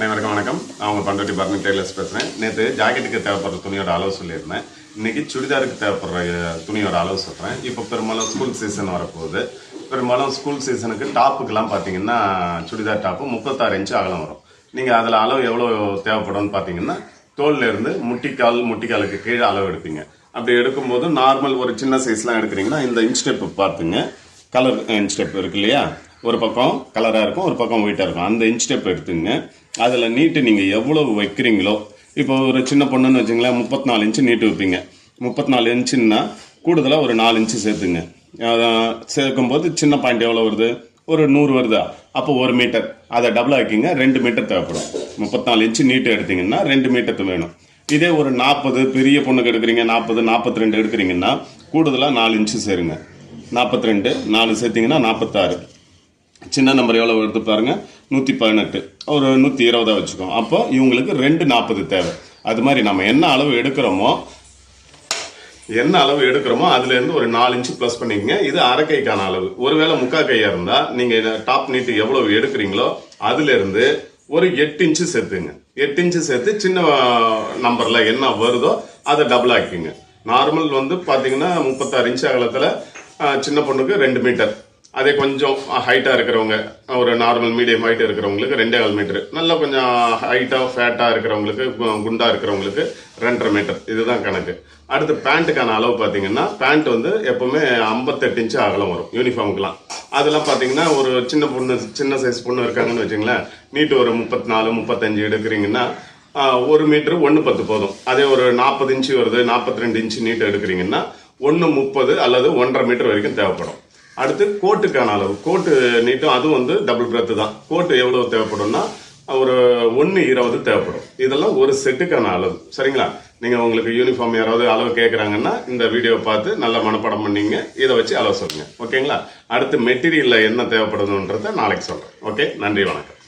அனைவருக்கும் வணக்கம். நான் உங்கள் பண்ருட்டி பரணி டெய்லர்ஸ் பேசுகிறேன். நேற்று ஜாக்கெட்டுக்கு தேவைப்படுற துணியோட அளவு சொல்லியிருந்தேன். இன்றைக்கி சுடிதாருக்கு தேவைப்படுற துணியோட அளவு சொல்கிறேன். இப்போ பெரும்பாலும் ஸ்கூல் சீசன் வரப்போகுது. பெரும்பாலும் ஸ்கூல் சீசனுக்கு டாப்புக்கெல்லாம் பார்த்தீங்கன்னா சுடிதார் டாப்பு 36 இன்ச்சு அகலம் வரும். நீங்கள் அதில் அளவு எவ்வளோ தேவைப்படும்னு பார்த்தீங்கன்னா தோல்லேருந்து முட்டிக்காலுக்கு கீழே அளவு எடுப்பீங்க. அப்படி எடுக்கும்போது நார்மல் ஒரு சின்ன சைஸ்லாம் எடுக்கிறீங்கன்னா இந்த இன்ச் ஸ்டெப்பு பார்த்துங்க. கலர் இன்ச் ஸ்டெப் இருக்கு இல்லையா, ஒரு பக்கம் கலராக இருக்கும், ஒரு பக்கம் ஒயிட்டாக இருக்கும். அந்த இன்ச் ஸ்டெப் எடுத்துங்க. அதில் நீட்டு நீங்கள் எவ்வளோ வைக்கிறீங்களோ, இப்போ ஒரு சின்ன பொண்ணுன்னு வச்சுங்களேன், 34 இன்ச்சு நீட்டு வைப்பீங்க. 34 இன்ச்சுன்னா கூடுதலாக ஒரு 4 இன்ச்சு சேர்த்துங்க. சேர்க்கும்போது சின்ன பாயிண்ட் எவ்வளோ வருது, ஒரு 100 வருதா, அப்போ 1 மீட்டர். அதை டபுள் ஆக்கிங்க, 2 மீட்டர் தேவைப்படும். 34 இன்ச்சு நீட்டு எடுத்தீங்கன்னா 2 மீட்டர் வேணும். இதே ஒரு 40 பெரிய பொண்ணுக்கு எடுக்கிறீங்க, 40 42 எடுக்கிறீங்கன்னா கூடுதலாக 4 இன்ச்சு சேருங்க. 42 4 சேர்த்திங்கன்னா 46. சின்ன நம்பர் எவ்வளோ எடுத்து பாருங்கள், 118, ஒரு 120 வச்சுக்கோம். அப்போ இவங்களுக்கு 240 தேவை. அது மாதிரி நம்ம என்ன அளவு எடுக்கிறோமோ அதுலேருந்து ஒரு 4 இன்ச்சு ப்ளஸ் பண்ணிக்கங்க. இது அரை கைக்கான அளவு. ஒருவேளை முக்கால் கையாக இருந்தால் நீங்கள் டாப் நீட்டு எவ்வளோ எடுக்கிறீங்களோ அதுலேருந்து ஒரு 8 இன்ச்சு சேர்த்துங்க. 8 இன்ச்சு சேர்த்து சின்ன நம்பரில் என்ன வருதோ அதை டபுள் ஆக்கிங்க. நார்மல் வந்து பார்த்தீங்கன்னா 36 இன்ச்சு அகலத்தில் சின்ன பொண்ணுக்கு 2 மீட்டர். அதே கொஞ்சம் ஹைட்டாக இருக்கிறவங்க, ஒரு நார்மல் மீடியம் ஹைட் இருக்கிறவங்களுக்கு 2.5 மீட்டர். நல்லா கொஞ்சம் ஹைட்டாக ஃபேட்டாக இருக்கிறவங்களுக்கு, குண்டாக இருக்கிறவங்களுக்கு 2.5 மீட்டர். இதுதான் கணக்கு. அடுத்து பேண்ட்டுக்கான அளவு பார்த்தீங்கன்னா, பேண்ட் வந்து எப்போவுமே 58 இன்ச்சு அகலம் வரும் யூனிஃபார்முக்கெலாம். அதெல்லாம் பார்த்தீங்கன்னா ஒரு சின்ன சைஸ் பொண்ணு இருக்காங்கன்னு வச்சுங்களேன், நீட்டு ஒரு 34 35 எடுக்கிறீங்கன்னா 1 மீட்ரு 1.10 போதும். அதே ஒரு 40 இன்ச்சு வருது, 42 இன்ச்சு நீட்டு எடுக்கிறீங்கன்னா 1.30 அல்லது 1.5 மீட்டர் வரைக்கும் தேவைப்படும். அடுத்து கோட்டுக்கான அளவு, கோட்டு நீட்டும் அதுவும் வந்து டபுள் பிரெத்து தான். கோட்டு எவ்வளோ தேவைப்படும்னா ஒரு 1.20 தேவைப்படும். இதெல்லாம் ஒரு செட்டுக்கான அளவு. சரிங்களா? நீங்கள் உங்களுக்கு யூனிஃபார்ம் யாராவது அளவு கேட்குறாங்கன்னா இந்த வீடியோவை பார்த்து நல்லா மனப்பாடம் பண்ணிங்க, இதை வச்சு அளவு சொல்லுங்கள். ஓகேங்களா? அடுத்து மெட்டீரியலில் என்ன தேவைப்படுதுன்றதை நாளைக்கு சொல்கிறேன். ஓகே, நன்றி, வணக்கம்.